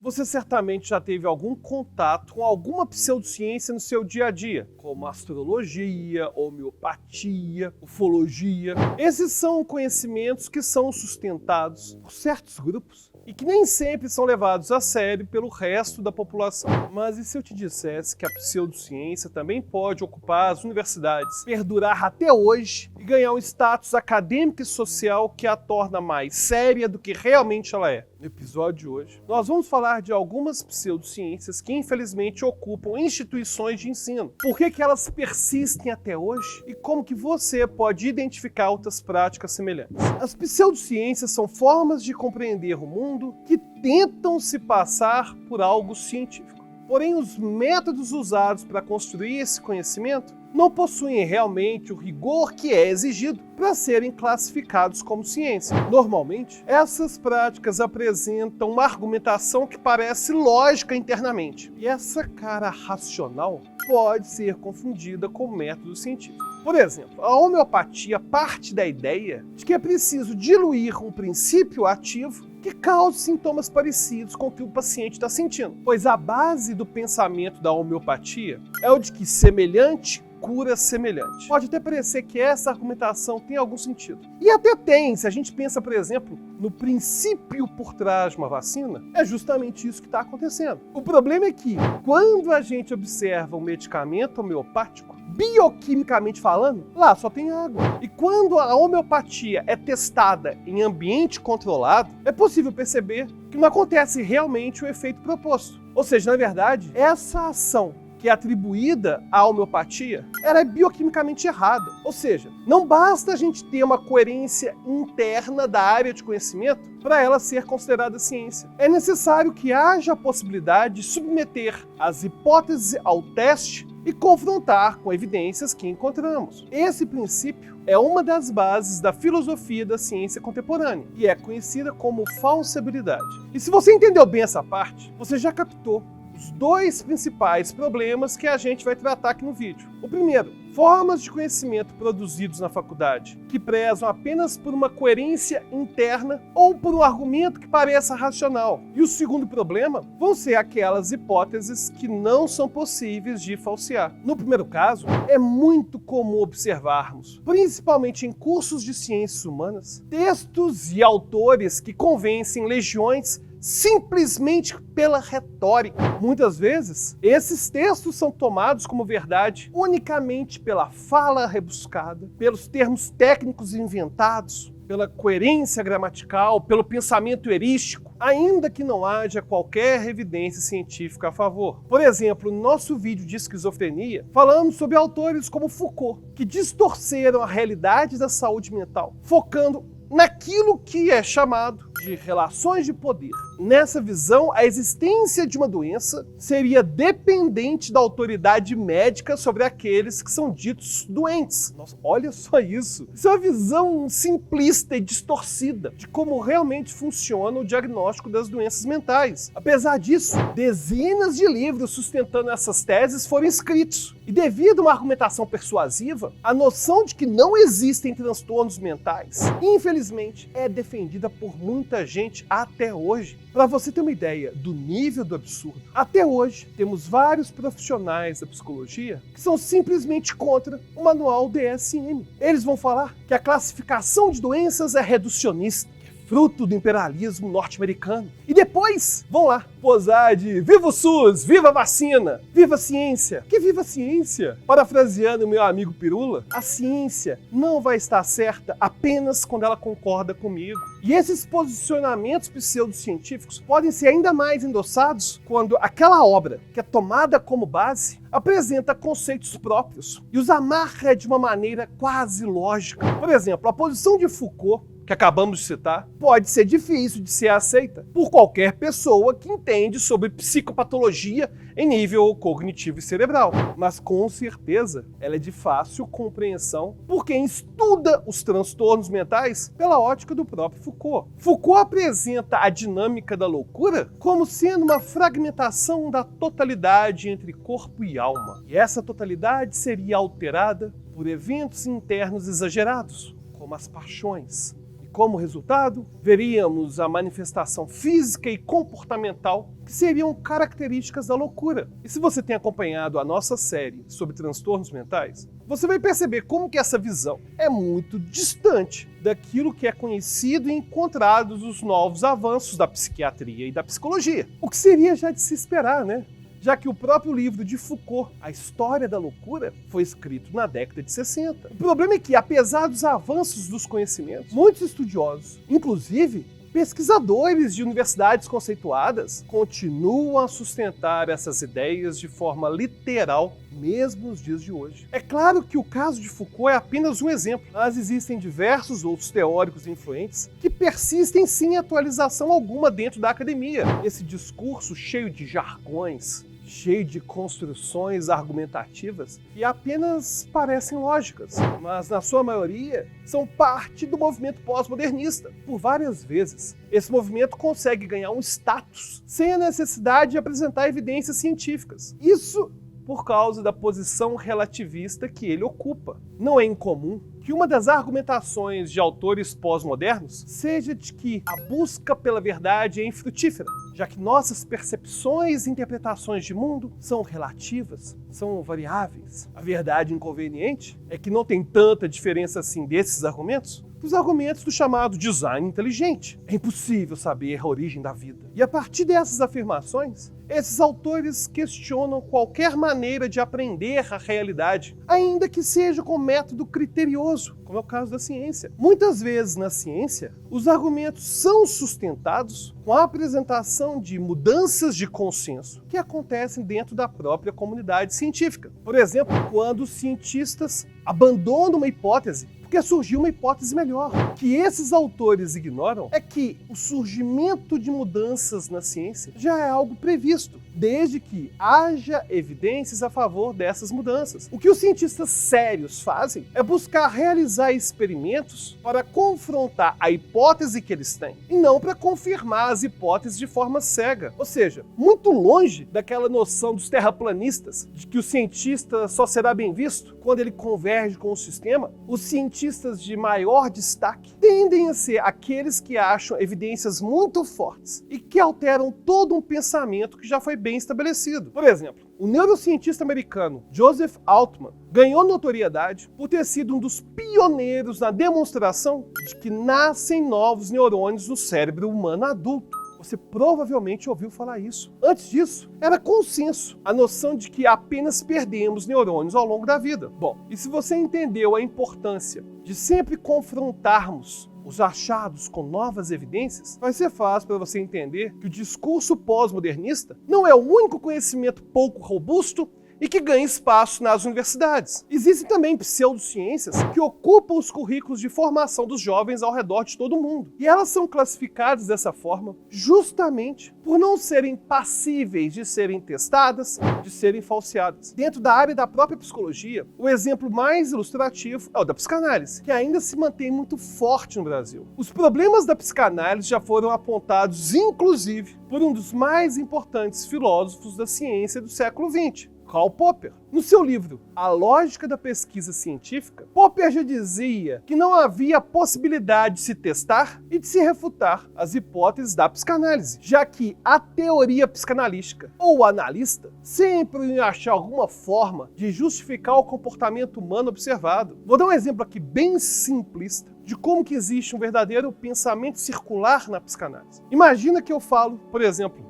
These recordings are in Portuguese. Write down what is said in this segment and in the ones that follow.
Você certamente já teve algum contato com alguma pseudociência no seu dia a dia, como astrologia, homeopatia, ufologia. Esses são conhecimentos que são sustentados por certos grupos e que nem sempre são levados a sério pelo resto da população. Mas e se eu te dissesse que a pseudociência também pode ocupar as universidades, perdurar até hoje e ganhar um status acadêmico e social que a torna mais séria do que realmente ela é? No episódio de hoje, nós vamos falar de algumas pseudociências que infelizmente ocupam instituições de ensino. Por que elas persistem até hoje e como que você pode identificar outras práticas semelhantes. As pseudociências são formas de compreender o mundo que tentam se passar por algo científico. Porém, os métodos usados para construir esse conhecimento não possuem realmente o rigor que é exigido para serem classificados como ciência. Normalmente, essas práticas apresentam uma argumentação que parece lógica internamente, e essa cara racional pode ser confundida com método científico. Por exemplo, a homeopatia parte da ideia de que é preciso diluir um princípio ativo que cause sintomas parecidos com o que o paciente está sentindo, pois a base do pensamento da homeopatia é o de que semelhante cura semelhante. Pode até parecer que essa argumentação tem algum sentido. E até tem, se a gente pensa, por exemplo, no princípio por trás de uma vacina, é justamente isso que está acontecendo. O problema é que, quando a gente observa um medicamento homeopático, bioquimicamente falando, lá só tem água. E quando a homeopatia é testada em ambiente controlado, é possível perceber que não acontece realmente o efeito proposto. Ou seja, na verdade, essa ação que é atribuída à homeopatia, ela é bioquimicamente errada. Ou seja, não basta a gente ter uma coerência interna da área de conhecimento para ela ser considerada ciência. É necessário que haja a possibilidade de submeter as hipóteses ao teste e confrontar com evidências que encontramos. Esse princípio é uma das bases da filosofia da ciência contemporânea e é conhecida como falsibilidade. E se você entendeu bem essa parte, você já captou os dois principais problemas que a gente vai tratar aqui no vídeo. O primeiro, formas de conhecimento produzidos na faculdade que prezam apenas por uma coerência interna ou por um argumento que pareça racional. E o segundo problema vão ser aquelas hipóteses que não são possíveis de falsear. No primeiro caso, é muito comum observarmos, principalmente em cursos de ciências humanas, textos e autores que convencem legiões simplesmente pela retórica. Muitas vezes, esses textos são tomados como verdade unicamente pela fala rebuscada, pelos termos técnicos inventados, pela coerência gramatical, pelo pensamento erístico, ainda que não haja qualquer evidência científica a favor. Por exemplo, no nosso vídeo de esquizofrenia, falamos sobre autores como Foucault, que distorceram a realidade da saúde mental, focando naquilo que é chamado de relações de poder. Nessa visão, a existência de uma doença seria dependente da autoridade médica sobre aqueles que são ditos doentes. Nossa, olha só isso. Isso é uma visão simplista e distorcida de como realmente funciona o diagnóstico das doenças mentais. Apesar disso, dezenas de livros sustentando essas teses foram escritos. E devido a uma argumentação persuasiva, a noção de que não existem transtornos mentais, infelizmente, é defendida por muita gente até hoje. Para você ter uma ideia do nível do absurdo, até hoje temos vários profissionais da psicologia que são simplesmente contra o manual DSM. Eles vão falar que a classificação de doenças é reducionista, fruto do imperialismo norte-americano. E depois vão lá posar de viva o SUS, viva a vacina, viva a ciência. Que viva a ciência? Parafraseando o meu amigo Pirula, a ciência não vai estar certa apenas quando ela concorda comigo. E esses posicionamentos pseudocientíficos podem ser ainda mais endossados quando aquela obra, que é tomada como base, apresenta conceitos próprios e os amarra de uma maneira quase lógica. Por exemplo, a posição de Foucault, que acabamos de citar, pode ser difícil de ser aceita por qualquer pessoa que entende sobre psicopatologia em nível cognitivo e cerebral. Mas com certeza ela é de fácil compreensão por quem estuda os transtornos mentais pela ótica do próprio Foucault. Foucault apresenta a dinâmica da loucura como sendo uma fragmentação da totalidade entre corpo e alma. E essa totalidade seria alterada por eventos internos exagerados, como as paixões. como resultado, veríamos a manifestação física e comportamental que seriam características da loucura. E se você tem acompanhado a nossa série sobre transtornos mentais, você vai perceber como que essa visão é muito distante daquilo que é conhecido e encontrado nos novos avanços da psiquiatria e da psicologia. O que seria já de se esperar, né? Já que o próprio livro de Foucault, A História da Loucura, foi escrito na década de 60. O problema é que, apesar dos avanços dos conhecimentos, muitos estudiosos, inclusive pesquisadores de universidades conceituadas, continuam a sustentar essas ideias de forma literal, mesmo nos dias de hoje. É claro que o caso de Foucault é apenas um exemplo, mas existem diversos outros teóricos influentes que persistem sem atualização alguma dentro da academia. Esse discurso cheio de jargões, cheio de construções argumentativas que apenas parecem lógicas, mas na sua maioria são parte do movimento pós-modernista. Por várias vezes, esse movimento consegue ganhar um status sem a necessidade de apresentar evidências científicas. Isso por causa da posição relativista que ele ocupa. Não é incomum que uma das argumentações de autores pós-modernos seja de que a busca pela verdade é infrutífera, já que nossas percepções e interpretações de mundo são relativas, são variáveis. A verdade inconveniente é que não tem tanta diferença assim desses argumentos os argumentos do chamado design inteligente. É impossível saber a origem da vida. E a partir dessas afirmações, esses autores questionam qualquer maneira de aprender a realidade, ainda que seja com método criterioso, como é o caso da ciência. Muitas vezes na ciência, os argumentos são sustentados com a apresentação de mudanças de consenso que acontecem dentro da própria comunidade científica. Por exemplo, quando os cientistas abandonam uma hipótese porque surgiu uma hipótese melhor. O que esses autores ignoram é que o surgimento de mudanças na ciência já é algo previsto, desde que haja evidências a favor dessas mudanças. O que os cientistas sérios fazem é buscar realizar experimentos para confrontar a hipótese que eles têm e não para confirmar as hipóteses de forma cega. Ou seja, muito longe daquela noção dos terraplanistas de que o cientista só será bem visto quando ele converge com o sistema, os cientistas de maior destaque tendem a ser aqueles que acham evidências muito fortes e que alteram todo um pensamento que já foi bem estabelecido. Por exemplo, o neurocientista americano Joseph Altman ganhou notoriedade por ter sido um dos pioneiros na demonstração de que nascem novos neurônios no cérebro humano adulto. Você provavelmente ouviu falar isso. Antes disso, era consenso a noção de que apenas perdemos neurônios ao longo da vida. Bom, e se você entendeu a importância de sempre confrontarmos os achados com novas evidências, vai ser fácil para você entender que o discurso pós-modernista não é o único conhecimento pouco robusto e que ganha espaço nas universidades. Existem também pseudociências que ocupam os currículos de formação dos jovens ao redor de todo o mundo. E elas são classificadas dessa forma justamente por não serem passíveis de serem testadas, de serem falseadas. Dentro da área da própria psicologia, o exemplo mais ilustrativo é o da psicanálise, que ainda se mantém muito forte no Brasil. Os problemas da psicanálise já foram apontados, inclusive, por um dos mais importantes filósofos da ciência do século XX, Karl Popper. No seu livro A Lógica da Pesquisa Científica, Popper já dizia que não havia possibilidade de se testar e de se refutar as hipóteses da psicanálise, já que a teoria psicanalística ou o analista sempre ia achar alguma forma de justificar o comportamento humano observado. Vou dar um exemplo aqui bem simplista de como que existe um verdadeiro pensamento circular na psicanálise. Imagina que eu falo, por exemplo,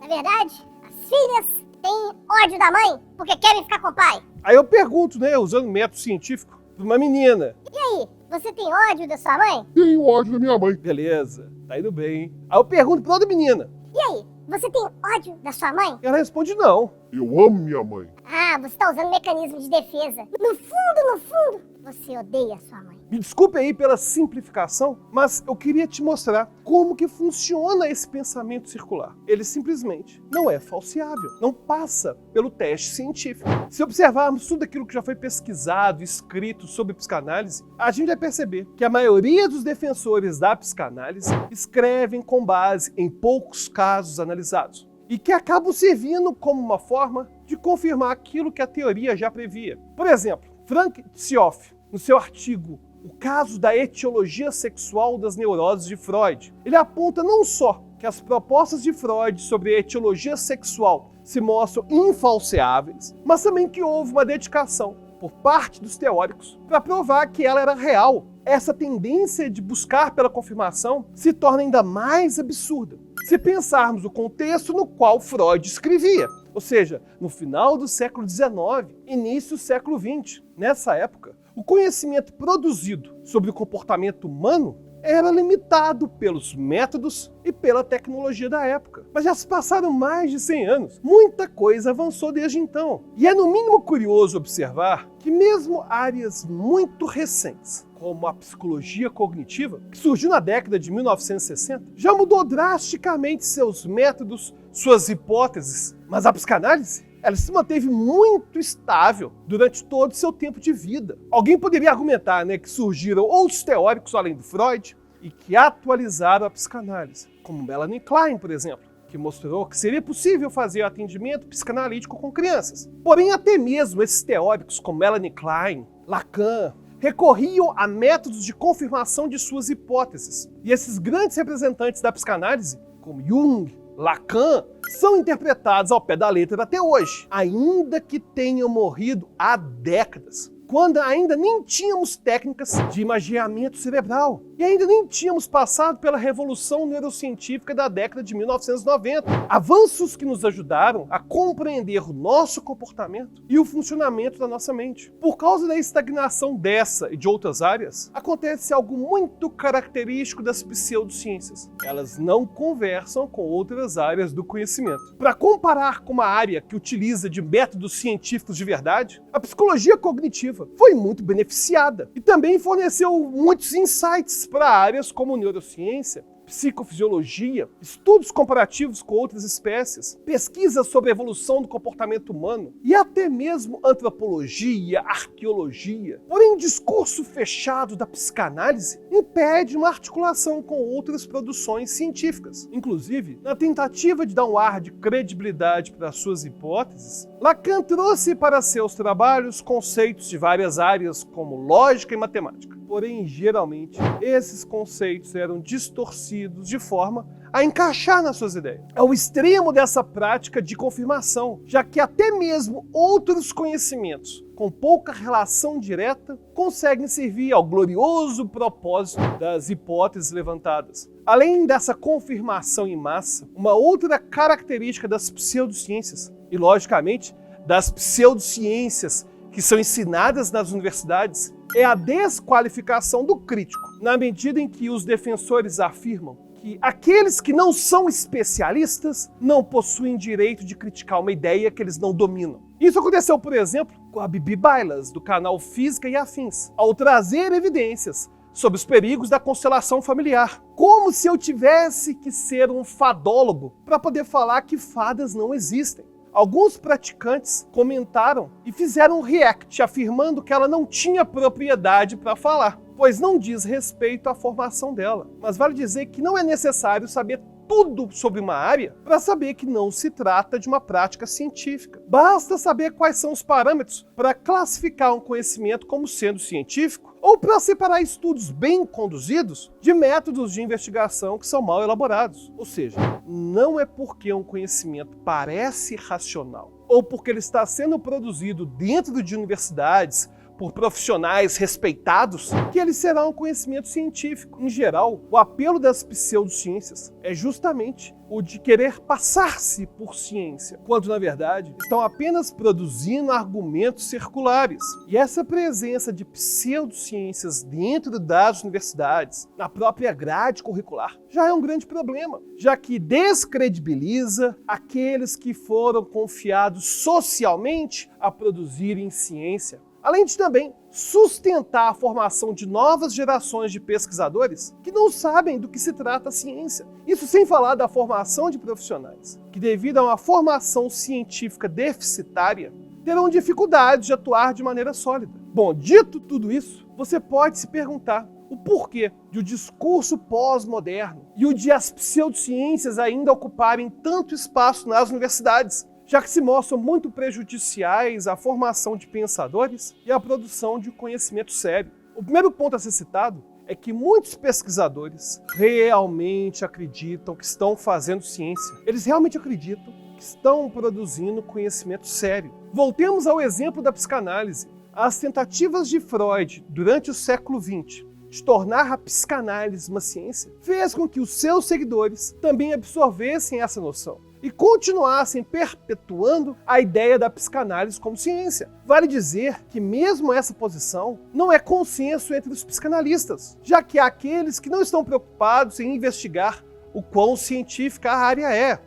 na verdade, as filhas têm ódio da mãe porque querem ficar com o pai. Aí eu pergunto, usando método científico, para uma menina. E aí, você tem ódio da sua mãe? Tenho ódio da minha mãe. Beleza, tá indo bem, hein? Aí eu pergunto para outra menina. E aí, você tem ódio da sua mãe? Ela responde não. Eu amo minha mãe. Ah, você tá usando mecanismo de defesa. No fundo, você odeia a sua mãe. Me desculpe aí pela simplificação, mas eu queria te mostrar como que funciona esse pensamento circular. Ele simplesmente não é falseável, não passa pelo teste científico. Se observarmos tudo aquilo que já foi pesquisado, escrito sobre psicanálise, a gente vai perceber que a maioria dos defensores da psicanálise escrevem com base em poucos casos analisados e que acabam servindo como uma forma de confirmar aquilo que a teoria já previa. Por exemplo, Frank Tsioff, no seu artigo o caso da etiologia sexual das neuroses de Freud. Ele aponta não só que as propostas de Freud sobre a etiologia sexual se mostram infalseáveis, mas também que houve uma dedicação por parte dos teóricos para provar que ela era real. Essa tendência de buscar pela confirmação se torna ainda mais absurda se pensarmos o contexto no qual Freud escrevia, ou seja, no final do século XIX, início do século XX. Nessa época, o conhecimento produzido sobre o comportamento humano era limitado pelos métodos e pela tecnologia da época. Mas já se passaram mais de 100 anos. Muita coisa avançou desde então. E é no mínimo curioso observar que mesmo áreas muito recentes, como a psicologia cognitiva, que surgiu na década de 1960, já mudou drasticamente seus métodos, suas hipóteses. Mas a psicanálise, ela se manteve muito estável durante todo o seu tempo de vida. Alguém poderia argumentar, que surgiram outros teóricos além do Freud e que atualizaram a psicanálise, como Melanie Klein, por exemplo, que mostrou que seria possível fazer atendimento psicanalítico com crianças. Porém, até mesmo esses teóricos, como Melanie Klein, Lacan, recorriam a métodos de confirmação de suas hipóteses. E esses grandes representantes da psicanálise, como Jung, Lacan, são interpretados ao pé da letra até hoje, ainda que tenham morrido há décadas, quando ainda nem tínhamos técnicas de imageamento cerebral e ainda nem tínhamos passado pela revolução neurocientífica da década de 1990. Avanços que nos ajudaram a compreender o nosso comportamento e o funcionamento da nossa mente. Por causa da estagnação dessa e de outras áreas, acontece algo muito característico das pseudociências. Elas não conversam com outras áreas do conhecimento. Para comparar com uma área que utiliza de métodos científicos de verdade, a psicologia cognitiva foi muito beneficiada e também forneceu muitos insights para áreas como neurociência, psicofisiologia, estudos comparativos com outras espécies, pesquisas sobre a evolução do comportamento humano e até mesmo antropologia, arqueologia. Porém, o discurso fechado da psicanálise impede uma articulação com outras produções científicas. Inclusive, na tentativa de dar um ar de credibilidade para suas hipóteses, Lacan trouxe para seus trabalhos conceitos de várias áreas como lógica e matemática. Porém, geralmente, esses conceitos eram distorcidos de forma a encaixar nas suas ideias. É o extremo dessa prática de confirmação, já que até mesmo outros conhecimentos com pouca relação direta conseguem servir ao glorioso propósito das hipóteses levantadas. Além dessa confirmação em massa, uma outra característica das pseudociências, e logicamente das pseudociências que são ensinadas nas universidades, é a desqualificação do crítico, na medida em que os defensores afirmam que aqueles que não são especialistas não possuem direito de criticar uma ideia que eles não dominam. Isso aconteceu, por exemplo, com a Bibi Bailas, do canal Física e Afins, ao trazer evidências sobre os perigos da constelação familiar. Como se eu tivesse que ser um fadólogo para poder falar que fadas não existem. Alguns praticantes comentaram e fizeram um react afirmando que ela não tinha propriedade para falar, pois não diz respeito à formação dela. Mas vale dizer que não é necessário saber tudo sobre uma área para saber que não se trata de uma prática científica. Basta saber quais são os parâmetros para classificar um conhecimento como sendo científico ou para separar estudos bem conduzidos de métodos de investigação que são mal elaborados. Ou seja, não é porque um conhecimento parece racional ou porque ele está sendo produzido dentro de universidades por profissionais respeitados, que ele será um conhecimento científico. Em geral, o apelo das pseudociências é justamente o de querer passar-se por ciência, quando, na verdade, estão apenas produzindo argumentos circulares. E essa presença de pseudociências dentro das universidades, na própria grade curricular, já é um grande problema, já que descredibiliza aqueles que foram confiados socialmente a produzirem ciência. Além de também sustentar a formação de novas gerações de pesquisadores que não sabem do que se trata a ciência. Isso sem falar da formação de profissionais, que devido a uma formação científica deficitária, terão dificuldade de atuar de maneira sólida. Bom, dito tudo isso, você pode se perguntar o porquê de o discurso pós-moderno e o de as pseudociências ainda ocuparem tanto espaço nas universidades, já que se mostram muito prejudiciais à formação de pensadores e à produção de conhecimento sério. O primeiro ponto a ser citado é que muitos pesquisadores realmente acreditam que estão fazendo ciência. Eles realmente acreditam que estão produzindo conhecimento sério. Voltemos ao exemplo da psicanálise. As tentativas de Freud durante o século XX de tornar a psicanálise uma ciência fez com que os seus seguidores também absorvessem essa noção e continuassem perpetuando a ideia da psicanálise como ciência. Vale dizer que mesmo essa posição não é consenso entre os psicanalistas, já que há aqueles que não estão preocupados em investigar o quão científica a área é.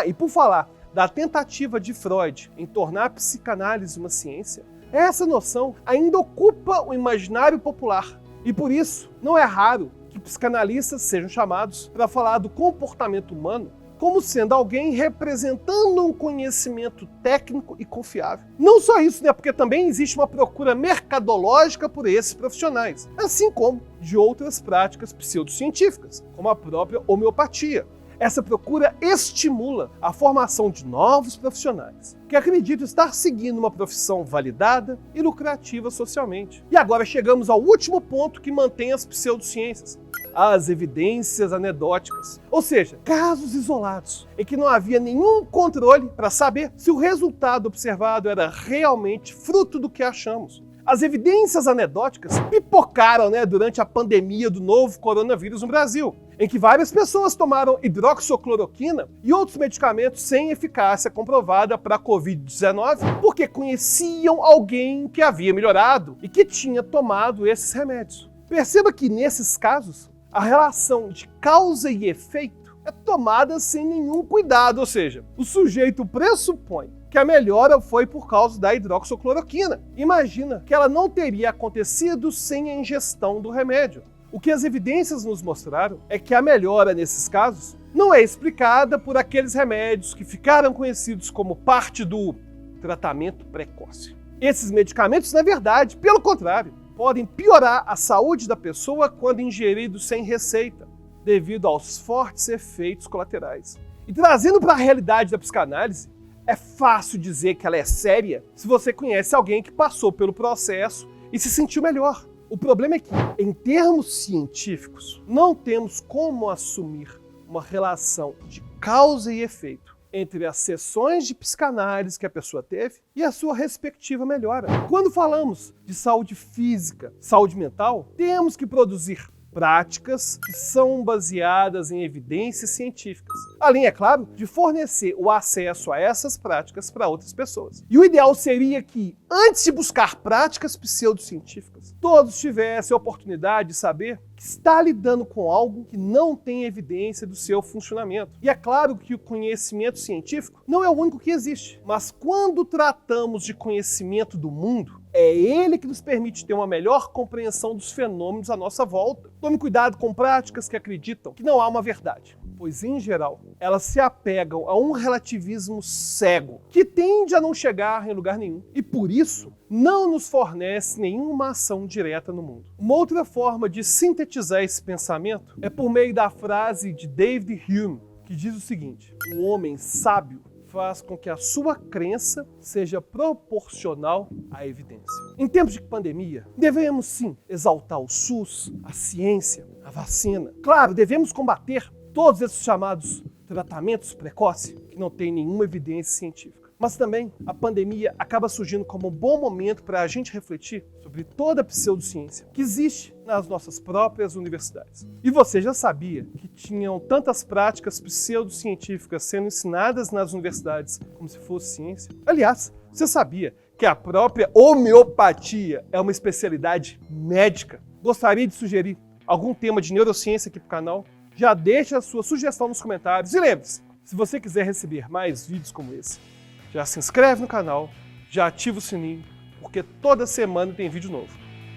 E por falar da tentativa de Freud em tornar a psicanálise uma ciência, essa noção ainda ocupa o imaginário popular. E por isso, não é raro que psicanalistas sejam chamados para falar do comportamento humano como sendo alguém representando um conhecimento técnico e confiável. Não só isso, porque também existe uma procura mercadológica por esses profissionais, assim como de outras práticas pseudocientíficas, como a própria homeopatia. Essa procura estimula a formação de novos profissionais que acreditam estar seguindo uma profissão validada e lucrativa socialmente. E agora chegamos ao último ponto que mantém as pseudociências: as evidências anedóticas, ou seja, casos isolados em que não havia nenhum controle para saber se o resultado observado era realmente fruto do que achamos. As evidências anedóticas pipocaram durante a pandemia do novo coronavírus no Brasil, em que várias pessoas tomaram hidroxicloroquina e outros medicamentos sem eficácia comprovada para a Covid-19 porque conheciam alguém que havia melhorado e que tinha tomado esses remédios. Perceba que nesses casos, a relação de causa e efeito é tomada sem nenhum cuidado, ou seja, o sujeito pressupõe que a melhora foi por causa da hidroxicloroquina. Imagina que ela não teria acontecido sem a ingestão do remédio. O que as evidências nos mostraram é que a melhora nesses casos não é explicada por aqueles remédios que ficaram conhecidos como parte do tratamento precoce. Esses medicamentos, na verdade, pelo contrário, podem piorar a saúde da pessoa quando ingeridos sem receita, devido aos fortes efeitos colaterais. E trazendo para a realidade da psicanálise, é fácil dizer que ela é séria se você conhece alguém que passou pelo processo e se sentiu melhor. O problema é que, em termos científicos, não temos como assumir uma relação de causa e efeito entre as sessões de psicanálise que a pessoa teve e a sua respectiva melhora. Quando falamos de saúde física, saúde mental, temos que produzir práticas que são baseadas em evidências científicas, além, é claro, de fornecer o acesso a essas práticas para outras pessoas. E o ideal seria que, antes de buscar práticas pseudocientíficas, todos tivessem a oportunidade de saber que está lidando com algo que não tem evidência do seu funcionamento. E é claro que o conhecimento científico não é o único que existe, mas quando tratamos de conhecimento do mundo, é ele que nos permite ter uma melhor compreensão dos fenômenos à nossa volta. Tome cuidado com práticas que acreditam que não há uma verdade, pois, em geral, elas se apegam a um relativismo cego, que tende a não chegar em lugar nenhum, e por isso não nos fornece nenhuma ação direta no mundo. Uma outra forma de sintetizar esse pensamento é por meio da frase de David Hume, que diz o seguinte: o homem sábio faz com que a sua crença seja proporcional à evidência. Em tempos de pandemia, devemos sim exaltar o SUS, a ciência, a vacina. Claro, devemos combater todos esses chamados tratamentos precoces que não têm nenhuma evidência científica. Mas também a pandemia acaba surgindo como um bom momento para a gente refletir sobre toda a pseudociência que existe nas nossas próprias universidades. E você já sabia que tinham tantas práticas pseudocientíficas sendo ensinadas nas universidades como se fosse ciência? Aliás, você sabia que a própria homeopatia é uma especialidade médica? Gostaria de sugerir algum tema de neurociência aqui para o canal? Já deixa a sua sugestão nos comentários. E lembre-se, se você quiser receber mais vídeos como esse, já se inscreve no canal, já ativa o sininho, porque toda semana tem vídeo novo.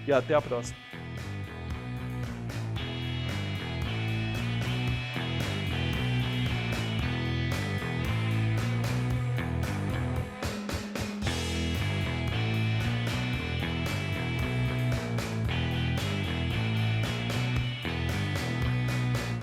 E até a próxima.